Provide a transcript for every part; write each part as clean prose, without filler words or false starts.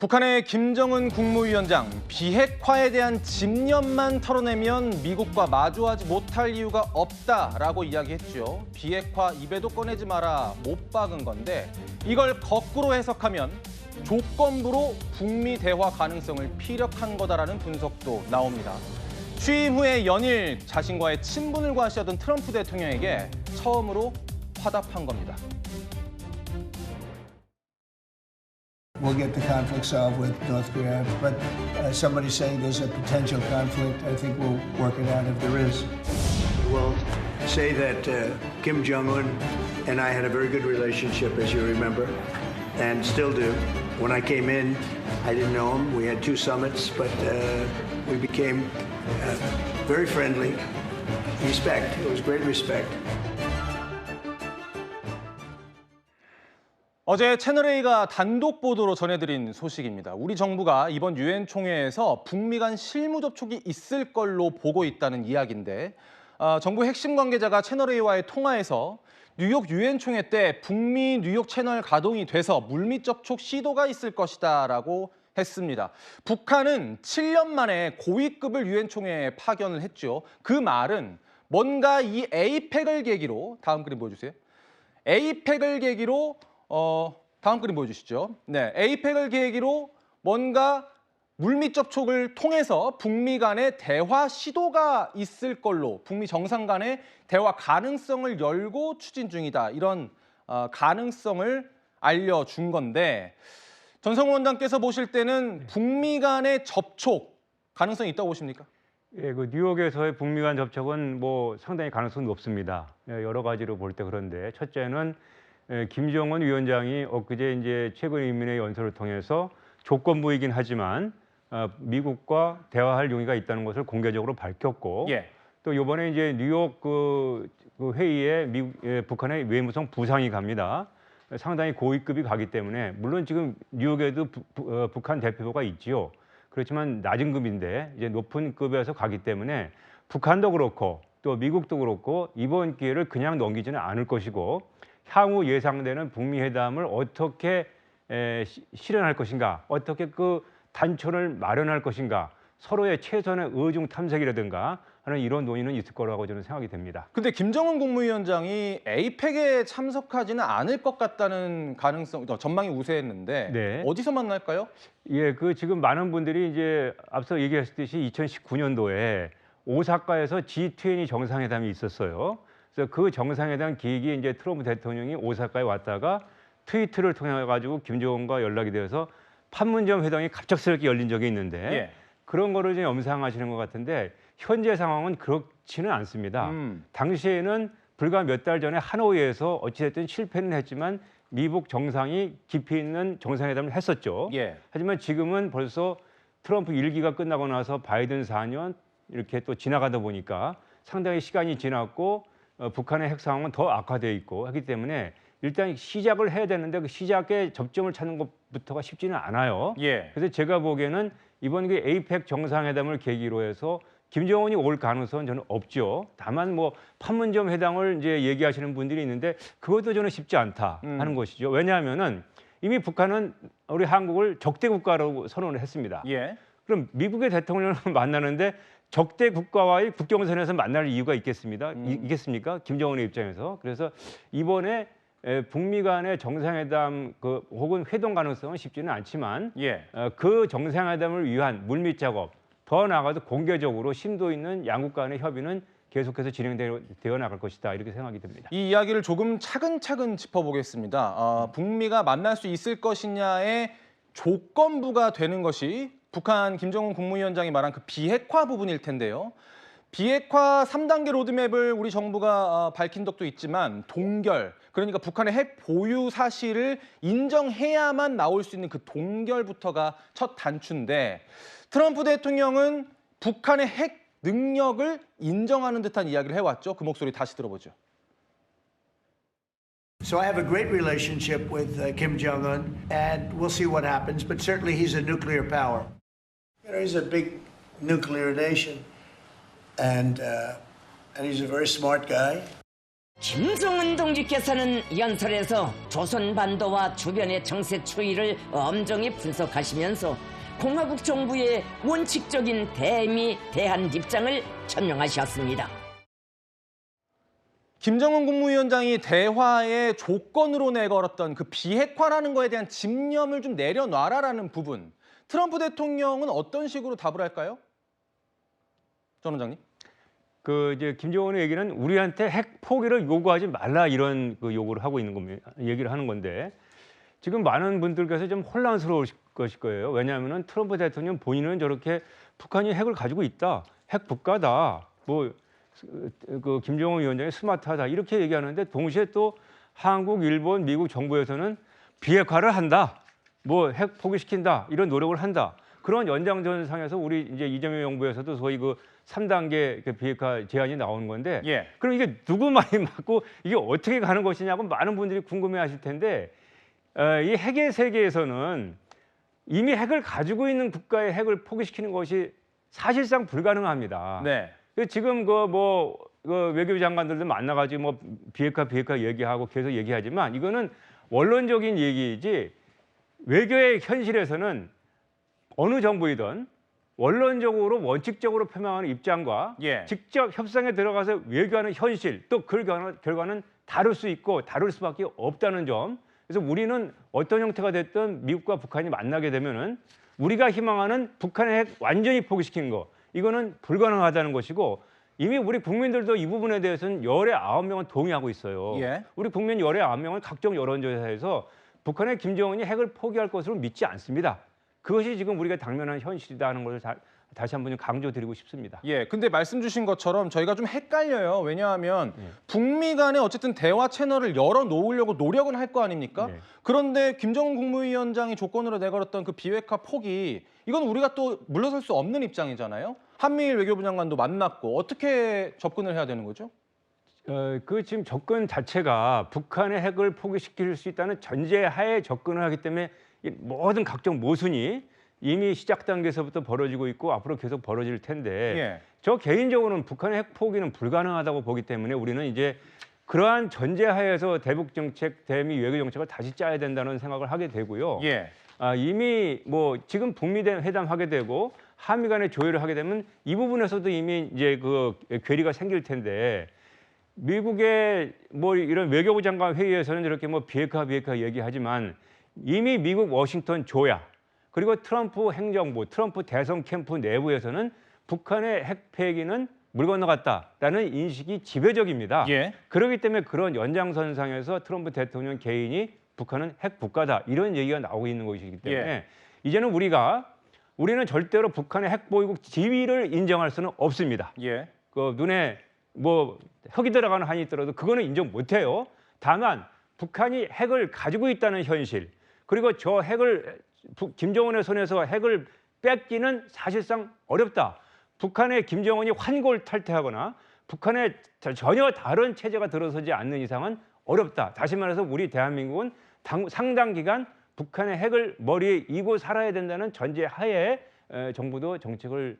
북한의 김정은 국무위원장, 비핵화에 대한 집념만 털어내면 미국과 마주하지 못할 이유가 없다라고 이야기했죠. 비핵화 입에도 꺼내지 마라, 못 박은 건데 이걸 거꾸로 해석하면 조건부로 북미 대화 가능성을 피력한 거다라는 분석도 나옵니다. 취임 후에 연일 자신과의 친분을 과시하던 트럼프 대통령에게 처음으로 화답한 겁니다. We'll get the conflict solved with North Korea, but somebody's saying there's a potential conflict. I think we'll work it out if there is. We'll say that Kim Jong-un and I had a very good relationship, as you remember, and still do. When I came in, I didn't know him. We had 2 summits, but we became very friendly. Respect. It was great respect. 어제 채널A가 단독 보도로 전해드린 소식입니다. 우리 정부가 이번 유엔 총회에서 북미 간 실무 접촉이 있을 걸로 보고 있다는 이야기인데 정부 핵심 관계자가 채널A와의 통화에서 뉴욕 유엔 총회 때 북미 뉴욕 채널 가동이 돼서 물밑 접촉 시도가 있을 것이다라고 했습니다. 북한은 7년 만에 고위급을 유엔 총회에 파견을 했죠. 그 말은 뭔가 이 에이펙을 계기로, 다음 그림 보여주세요. 에이펙을 계기로 다음 그림 보여주시죠. 네, 에이펙을 계기로 뭔가 물밑 접촉을 통해서 북미 간의 대화 시도가 있을 걸로, 북미 정상 간의 대화 가능성을 열고 추진 중이다. 이런 가능성을 알려준 건데 전성훈 원장께서 보실 때는 북미 간의 접촉 가능성이 있다고 보십니까? 예, 그 뉴욕에서의 북미 간 접촉은 뭐 상당히 가능성이 높습니다. 여러 가지로 볼 때 그런데 첫째는 김정은 위원장이 엊그제 이제 최고인민회 연설을 통해서 조건부이긴 하지만 미국과 대화할 용의가 있다는 것을 공개적으로 밝혔고 또 이번에 이제 뉴욕 그 회의에 북한의 외무성 부상이 갑니다. 상당히 고위급이 가기 때문에 물론 지금 뉴욕에도 북한 대표가 있지요. 그렇지만 낮은 급인데 이제 높은 급에서 가기 때문에 북한도 그렇고 또 미국도 그렇고 이번 기회를 그냥 넘기지는 않을 것이고 향후 예상되는 북미 회담을 어떻게 실현할 것인가, 어떻게 그 단초를 마련할 것인가, 서로의 최선의 의중 탐색이라든가 하는 이런 논의는 있을 거라고 저는 생각이 됩니다. 근데 김정은 국무위원장이 에이펙에 참석하지는 않을 것 같다는 가능성, 전망이 우세했는데 네. 어디서 만날까요? 예, 그 지금 많은 분들이 이제 앞서 얘기했듯이 2019년도에 오사카에서 G20 정상회담이 있었어요. 그래서 그 정상회담 기획이 이제 트럼프 대통령이 오사카에 왔다가 트위터를 통해 가지고 김정은과 연락이 되어서 판문점 회담이 갑작스럽게 열린 적이 있는데 그런 거를 이제 염상하시는 것 같은데 현재 상황은 그렇지는 않습니다. 당시에는 불과 몇 달 전에 하노이에서 어찌됐든 실패는 했지만 미국 정상이 깊이 있는 정상회담을 했었죠. 하지만 지금은 벌써 트럼프 1기가 끝나고 나서 바이든 4년 이렇게 또 지나가다 보니까 상당히 시간이 지났고 북한의 핵 상황은 더 악화되어 있고 하기 때문에 일단 시작을 해야 되는데 그 시작에 접점을 찾는 것부터가 쉽지는 않아요. 그래서 제가 보기에는 이번 그 에이펙 정상회담을 계기로 해서 김정은이 올 가능성은 저는 없죠. 다만 뭐 판문점 회담을 이제 얘기하시는 분들이 있는데 그것도 저는 쉽지 않다 하는 것이죠. 왜냐하면은 이미 북한은 우리 한국을 적대 국가라고 선언을 했습니다. 그럼 미국의 대통령을 만나는데 적대 국가와의 국경선에서 만날 이유가 있겠습니까? 김정은의 입장에서. 그래서 이번에 북미 간의 정상회담 혹은 회동 가능성은 쉽지는 않지만 그 정상회담을 위한 물밑 작업, 더 나아가도 공개적으로 심도 있는 양국 간의 협의는 계속해서 진행되어 나갈 것이다 이렇게 생각이 듭니다. 이 이야기를 조금 차근차근 짚어보겠습니다. 북미가 만날 수 있을 것이냐의 조건부가 되는 것이 북한 김정은 국무위원장이 말한 그 비핵화 부분일 텐데요. 비핵화 3단계 로드맵을 우리 정부가 밝힌 적도 있지만 동결, 그러니까 북한의 핵 보유 사실을 인정해야만 나올 수 있는 그 동결부터가 첫 단추인데 트럼프 대통령은 북한의 핵 능력을 인정하는 듯한 이야기를 해왔죠. 그 목소리 다시 들어보죠. So I have a great relationship with Kim Jong-un, and we'll see what happens, but certainly he's a nuclear power. You know, he's a big nuclear nation, and he's a very smart guy. 김정은 동지께서는 연설에서 조선반도와 주변의 정세 추이를 엄정히 분석하시면서 공화국 정부의 원칙적인 대미 대한 입장을 천명하셨습니다. 김정은 국무위원장이 대화의 조건으로 내걸었던 그 비핵화라는 거에 대한 집념을 좀 내려놔라라는 부분. 트럼프 대통령은 어떤 식으로 답을 할까요? 전 원장님. 그 이제 김정은의 얘기는 우리한테 핵 포기를 요구하지 말라 이런 그 요구를 하고 있는 겁니다. 얘기를 하는 건데 지금 많은 분들께서 좀 혼란스러울 것일 거예요. 왜냐하면은 트럼프 대통령 본인은 저렇게 북한이 핵을 가지고 있다, 핵 국가다, 뭐 그 김정은 위원장이 스마트하다 이렇게 얘기하는데 동시에 또 한국, 일본, 미국 정부에서는 비핵화를 한다, 뭐 핵 포기시킨다 이런 노력을 한다. 그런 연장선상에서 우리 이제 이재명 정부에서도 소위 그 3단계 그 비핵화 제안이 나오는 건데 예. 그럼 이게 누구 말이 맞고 이게 어떻게 가는 것이냐고 많은 분들이 궁금해하실 텐데 이 핵의 세계에서는 이미 핵을 가지고 있는 국가의 핵을 포기시키는 것이 사실상 불가능합니다. 네. 지금 그 외교부 장관들도 만나가지고 뭐 비핵화 얘기하고 계속 얘기하지만 이거는 원론적인 얘기이지 외교의 현실에서는 어느 정부이든 원론적으로 원칙적으로 표명하는 입장과 예. 직접 협상에 들어가서 외교하는 현실 또 그 결과는 다를 수 있고 다를 수밖에 없다는 점. 그래서 우리는 어떤 형태가 됐든 미국과 북한이 만나게 되면은 우리가 희망하는 북한의 핵 완전히 포기시키는 거 이거는 불가능하다는 것이고 이미 우리 국민들도 이 부분에 대해서는 열의 9명은 동의하고 있어요. 예. 우리 국민 열의 9명은 각종 여론조사에서 북한의 김정은이 핵을 포기할 것으로 믿지 않습니다. 그것이 지금 우리가 당면한 현실이다 하는 것을 다시 한번 강조드리고 싶습니다. 예, 근데 말씀 주신 것처럼 저희가 좀 헷갈려요. 왜냐하면 북미 간에 어쨌든 대화 채널을 열어놓으려고 노력은 할 거 아닙니까? 네. 그런데 김정은 국무위원장이 조건으로 내걸었던 그 비핵화 포기, 이건 우리가 또 물러설 수 없는 입장이잖아요. 한미일 외교부 장관도 만났고 어떻게 접근을 해야 되는 거죠? 그 지금 접근 자체가 북한의 핵을 포기시킬 수 있다는 전제하에 접근을 하기 때문에 이 모든 각종 모순이 이미 시작 단계에서부터 벌어지고 있고 앞으로 계속 벌어질 텐데 예. 저 개인적으로는 북한의 핵 포기는 불가능하다고 보기 때문에 우리는 이제 그러한 전제하에서 대북 정책, 대미 외교 정책을 다시 짜야 된다는 생각을 하게 되고요. 예. 이미 뭐 지금 북미 회담 하게 되고 한미 간의 조율을 하게 되면 이 부분에서도 이미 이제 그 괴리가 생길 텐데 미국의 뭐 이런 외교부 장관 회의에서는 이렇게 뭐 비핵화 얘기하지만 이미 미국 워싱턴 조야 그리고 트럼프 행정부, 트럼프 대선 캠프 내부에서는 북한의 핵 폐기는 물 건너갔다라는 인식이 지배적입니다. 예. 그렇기 때문에 그런 연장선상에서 트럼프 대통령 개인이 북한은 핵 국가다 이런 얘기가 나오고 있는 것이기 때문에 이제는 우리는 절대로 북한의 핵 보유국 지위를 인정할 수는 없습니다. 예. 그 눈에 뭐 흙이 들어가는 한이 있더라도 그거는 인정 못해요. 다만 북한이 핵을 가지고 있다는 현실 그리고 저 핵을 김정은의 손에서 핵을 뺏기는 사실상 어렵다. 북한의 김정은이 환골 탈퇴하거나 북한의 전혀 다른 체제가 들어서지 않는 이상은 어렵다. 다시 말해서 우리 대한민국은 상당 기간 북한의 핵을 머리에 이고 살아야 된다는 전제하에 정부도 정책을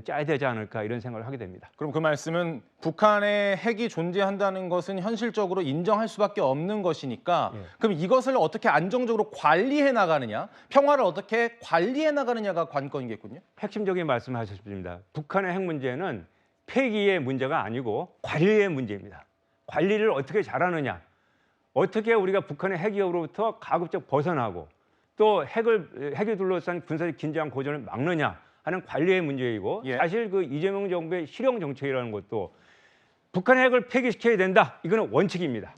짜야 되지 않을까 이런 생각을 하게 됩니다. 그럼 그 말씀은 북한의 핵이 존재한다는 것은 현실적으로 인정할 수밖에 없는 것이니까 그럼 이것을 어떻게 안정적으로 관리해 나가느냐, 평화를 어떻게 관리해 나가느냐가 관건이겠군요. 핵심적인 말씀을 하셨습니다. 북한의 핵 문제는 폐기의 문제가 아니고 관리의 문제입니다. 관리를 어떻게 잘하느냐, 어떻게 우리가 북한의 핵 위협으로부터 가급적 벗어나고 또 핵이 둘러싼 군사적 긴장 고전을 막느냐 하는 관리의 문제이고 사실 그 이재명 정부의 실용 정책이라는 것도 북한의 핵을 폐기시켜야 된다. 이거는 원칙입니다.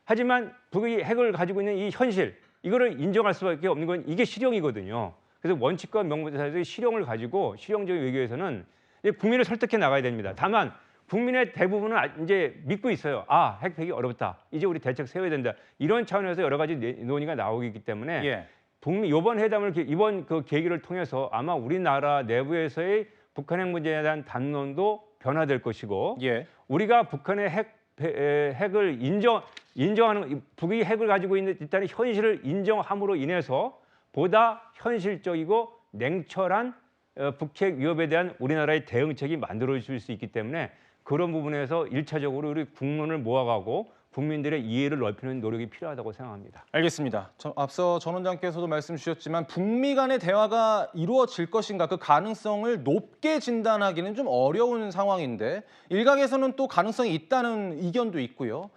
하지만 북이 핵을 가지고 있는 이 현실 이거를 인정할 수밖에 없는 건 이게 실용이거든요. 그래서 원칙과 명분에서 실용을 가지고 실용적인 외교에서는 국민을 설득해 나가야 됩니다. 다만 국민의 대부분은 이제 믿고 있어요. 핵 폐기 어렵다. 이제 우리 대책 세워야 된다. 이런 차원에서 여러 가지 논의가 나오고 있기 때문에 이번 회담을 이번 그 계기를 통해서 아마 우리나라 내부에서의 북한 핵 문제에 대한 담론도 변화될 것이고 우리가 북한의 핵을 인정하는 북이 핵을 가지고 있다는 현실을 인정함으로 인해서 보다 현실적이고 냉철한 북핵 위협에 대한 우리나라의 대응책이 만들어질 수 있기 때문에 그런 부분에서 일차적으로 우리 국론을 모아가고 국민들의 이해를 넓히는 노력이 필요하다고 생각합니다. 알겠습니다. 앞서 전 원장께서도 말씀 주셨지만 북미 간의 대화가 이루어질 것인가 그 가능성을 높게 진단하기는 좀 어려운 상황인데 일각에서는 또 가능성이 있다는 의견도 있고요.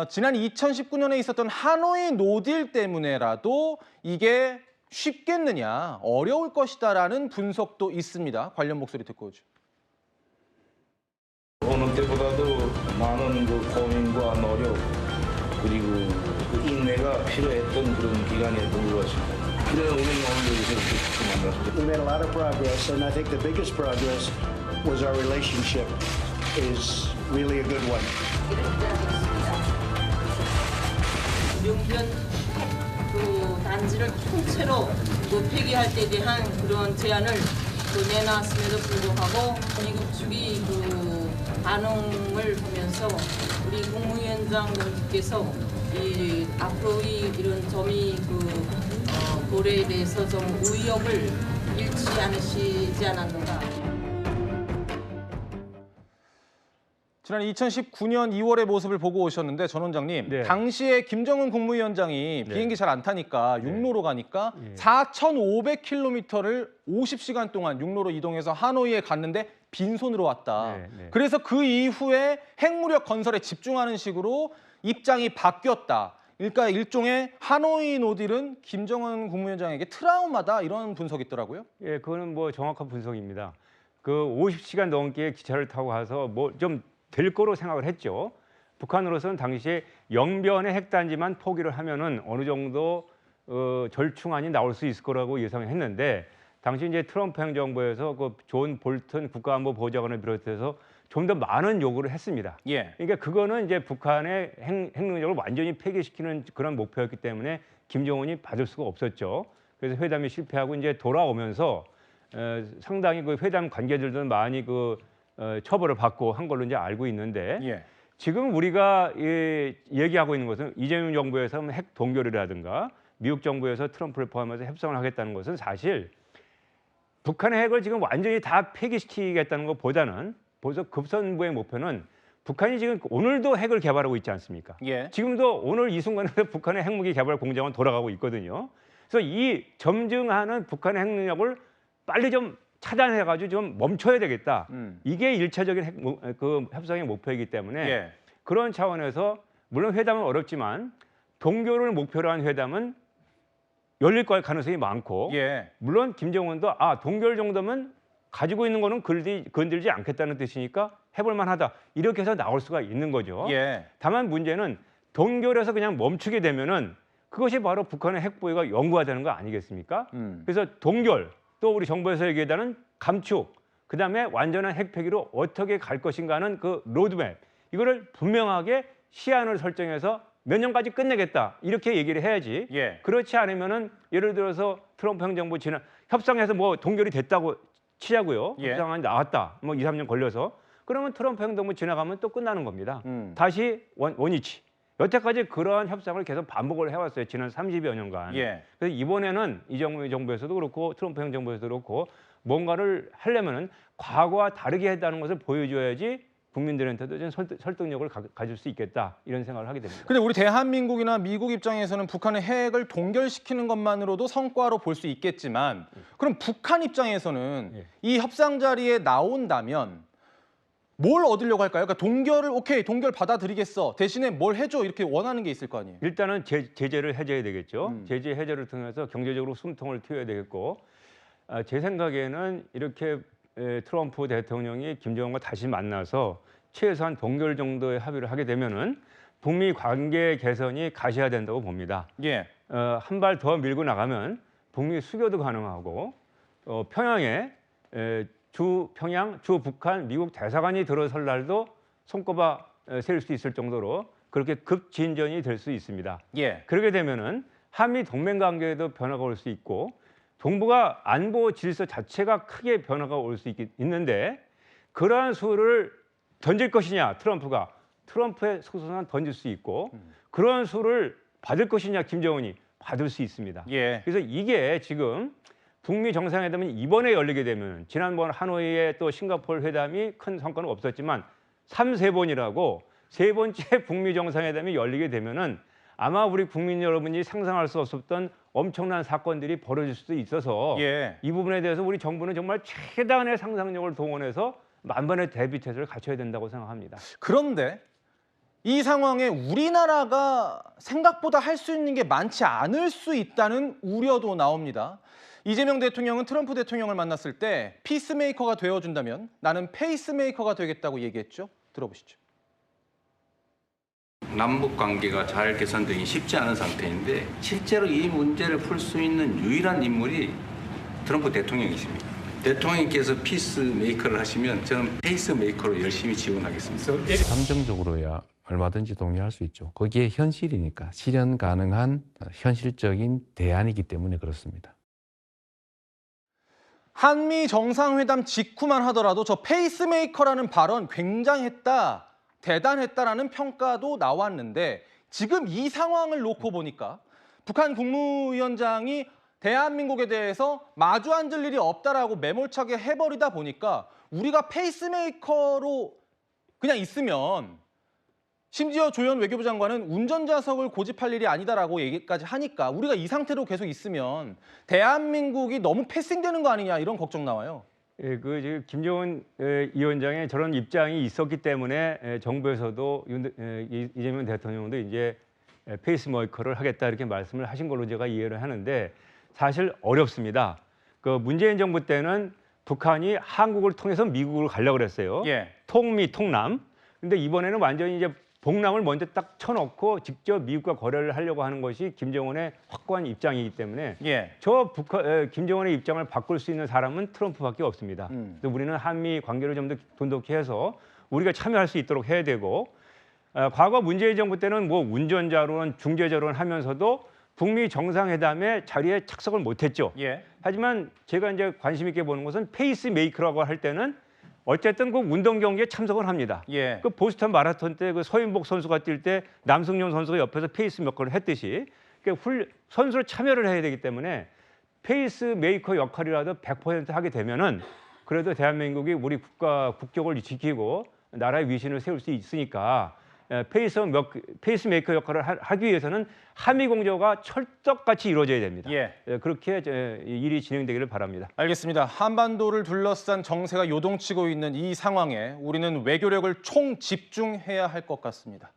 지난 2019년에 있었던 하노이 노딜 때문에라도 이게 쉽겠느냐, 어려울 것이다라는 분석도 있습니다. 관련 목소리 듣고 오죠. 어느 때보다도 많은 그 고민과 노력 그리고 그 인내가 필요했던 그런 기간이었던 것 같습니다. 그래 오늘 여기서 이렇게 만났습니다. We made a lot of progress, and I think the biggest progress was our relationship is really a good one. 명변 그 단지를 통째로 그 폐기할 때 대한 그런 제안을 내놨음에도 불구하고 미국 측이 그 반응을 보면서 우리 국무위원장님께서 이 앞으로의 이런 점이 그 고려에 대해서 좀 의욕을 잃지 않으시지 않았는가. 지난 2019년 2월의 모습을 보고 오셨는데 전 원장님, 네. 당시에 김정은 국무위원장이 네. 비행기 잘 안 타니까 육로로 가니까 4,500km를 50시간 동안 육로로 이동해서 하노이에 갔는데 빈손으로 왔다. 네, 네. 그래서 그 이후에 핵무력 건설에 집중하는 식으로 입장이 바뀌었다. 그러니까 일종의 하노이 노딜은 김정은 국무위원장에게 트라우마다 이런 분석이 있더라고요. 예, 그거는 뭐 정확한 분석입니다. 그 50시간 넘게 기차를 타고 가서 뭐 좀 될 거로 생각을 했죠. 북한으로서는 당시에 영변의 핵단지만 포기를 하면은 어느 정도 절충안이 나올 수 있을 거라고 예상을 했는데 당시 이제 트럼프 행정부에서 그 존 볼튼 국가안보보좌관을 비롯해서 좀 더 많은 요구를 했습니다. 예. 그러니까 그거는 이제 북한의 핵 능력을 완전히 폐기시키는 그런 목표였기 때문에 김정은이 받을 수가 없었죠. 그래서 회담이 실패하고 이제 돌아오면서 상당히 그 회담 관계들도 많이 처벌을 받고 한 걸로 이제 알고 있는데 예. 지금 우리가 얘기하고 있는 것은 이재명 정부에서 핵 동결이라든가 미국 정부에서 트럼프를 포함해서 협상을 하겠다는 것은 사실 북한의 핵을 지금 완전히 다 폐기시키겠다는 것보다는 벌써 급선무의 목표는 북한이 지금 오늘도 핵을 개발하고 있지 않습니까? 예. 지금도 오늘 이 순간에도 북한의 핵무기 개발 공장은 돌아가고 있거든요. 그래서 이 점증하는 북한의 핵 능력을 빨리 좀 차단해가지고 좀 멈춰야 되겠다. 이게 일차적인 그 협상의 목표이기 때문에 예. 그런 차원에서 물론 회담은 어렵지만 동결을 목표로 한 회담은 열릴 가능성이 많고 예. 물론 김정은도 동결 정도면 가지고 있는 거는 건들지 않겠다는 뜻이니까 해볼 만하다. 이렇게 해서 나올 수가 있는 거죠. 예. 다만 문제는 동결해서 그냥 멈추게 되면은 그것이 바로 북한의 핵 보유가 영구하다는 거 아니겠습니까? 그래서 동결 또 우리 정부에서 얘기하는 감축, 그다음에 완전한 핵 폐기로 어떻게 갈 것인가 하는 그 로드맵 이거를 분명하게 시한을 설정해서 몇 년까지 끝내겠다 이렇게 얘기를 해야지. 예. 그렇지 않으면은 예를 들어서 트럼프 행정부 지난 협상에서 뭐 동결이 됐다고 치자고요. 예. 협상안이 나왔다. 뭐 2, 3년 걸려서 그러면 트럼프 행정부 지나가면 또 끝나는 겁니다. 다시 원위치. 여태까지 그러한 협상을 계속 반복을 해왔어요. 지난 30여 년간. 예. 그래서 이번에는 이재명 정부에서도 그렇고 트럼프 행정부에서도 그렇고 뭔가를 하려면은 과거와 다르게 했다는 것을 보여줘야지 국민들한테도 좀 설득력을 가질 수 있겠다 이런 생각을 하게 됩니다. 근데 우리 대한민국이나 미국 입장에서는 북한의 핵을 동결시키는 것만으로도 성과로 볼 수 있겠지만 그럼 북한 입장에서는 예. 이 협상 자리에 나온다면 뭘 얻으려고 할까요? 그러니까 동결을 오케이 동결 받아들이겠어 대신에 뭘 해줘 이렇게 원하는 게 있을 거 아니에요? 일단은 제재를 해줘야 되겠죠. 제재 해제를 통해서 경제적으로 숨통을 틔워야 되겠고 제 생각에는 이렇게 트럼프 대통령이 김정은과 다시 만나서 최소한 동결 정도의 합의를 하게 되면은 북미 관계 개선이 가시화된다고 봅니다. 예. 한 발 더 밀고 나가면 북미 수교도 가능하고 평양에 주 평양, 주 북한, 미국 대사관이 들어설 날도 손꼽아 셀 수 있을 정도로 그렇게 급진전이 될 수 있습니다. 예. 그렇게 되면은 한미 동맹 관계에도 변화가 올 수 있고 동북아 안보 질서 자체가 크게 변화가 올 수 있는데 그러한 수를 던질 것이냐 트럼프의 소선은 던질 수 있고 그러한 수를 받을 것이냐 김정은이 받을 수 있습니다. 예. 그래서 이게 지금 북미 정상회담이 이번에 열리게 되면 지난번 하노이의 또 싱가포르 회담이 큰 성과는 없었지만 3세번이라고 세 번째 북미 정상회담이 열리게 되면은 아마 우리 국민 여러분이 상상할 수 없었던 엄청난 사건들이 벌어질 수도 있어서 예. 이 부분에 대해서 우리 정부는 정말 최대한의 상상력을 동원해서 만반의 대비 태세를 갖춰야 된다고 생각합니다. 그런데 이 상황에 우리나라가 생각보다 할 수 있는 게 많지 않을 수 있다는 우려도 나옵니다. 이재명 대통령은 트럼프 대통령을 만났을 때 피스메이커가 되어준다면 나는 페이스메이커가 되겠다고 얘기했죠. 들어보시죠. 남북 관계가 잘 개선되기 쉽지 않은 상태인데 실제로 이 문제를 풀 수 있는 유일한 인물이 트럼프 대통령이십니다. 대통령께서 피스메이커를 하시면 저는 페이스메이커로 열심히 지원하겠습니다. 감정적으로야 얼마든지 동의할 수 있죠. 거기에 현실이니까 실현 가능한 현실적인 대안이기 때문에 그렇습니다. 한미 정상회담 직후만 하더라도 저 페이스메이커라는 발언 굉장했다, 대단했다라는 평가도 나왔는데 지금 이 상황을 놓고 보니까 북한 국무위원장이 대한민국에 대해서 마주 앉을 일이 없다라고 매몰차게 해버리다 보니까 우리가 페이스메이커로 그냥 있으면 심지어 조현 외교부 장관은 운전좌석을 고집할 일이 아니다라고 얘기까지 하니까 우리가 이 상태로 계속 있으면 대한민국이 너무 패싱되는 거 아니냐 이런 걱정 나와요. 예, 그 지금 김정은 위원장의 저런 입장이 있었기 때문에 정부에서도 이재명 대통령도 이제 페이스메이커를 하겠다 이렇게 말씀을 하신 걸로 제가 이해를 하는데 사실 어렵습니다. 그 문재인 정부 때는 북한이 한국을 통해서 미국을 가려고 그랬어요. 예. 통미, 통남. 근데 이번에는 완전히 이제 봉남을 먼저 딱 쳐놓고 직접 미국과 거래를 하려고 하는 것이 김정은의 확고한 입장이기 때문에 예. 김정은의 입장을 바꿀 수 있는 사람은 트럼프밖에 없습니다. 그래서 우리는 한미 관계를 좀 더 돈독히 해서 우리가 참여할 수 있도록 해야 되고 과거 문재인 정부 때는 뭐 운전자론 중재자론 하면서도 북미 정상회담의 자리에 착석을 못했죠. 예. 하지만 제가 이제 관심 있게 보는 것은 페이스메이커라고 할 때는 어쨌든 그 운동 경기에 참석을 합니다. 예. 그 보스턴 마라톤 때 그 서인복 선수가 뛸 때 남승용 선수가 옆에서 페이스메이커를 했듯이 선수로 참여를 해야 되기 때문에 페이스메이커 역할이라도 100% 하게 되면은 그래도 대한민국이 우리 국격을 지키고 나라의 위신을 세울 수 있으니까 페이스메이커 역할을 하기 위해서는 한미 공조가 철떡같이 이루어져야 됩니다. 예. 그렇게 일이 진행되기를 바랍니다. 알겠습니다. 한반도를 둘러싼 정세가 요동치고 있는 이 상황에 우리는 외교력을 총집중해야 할 것 같습니다.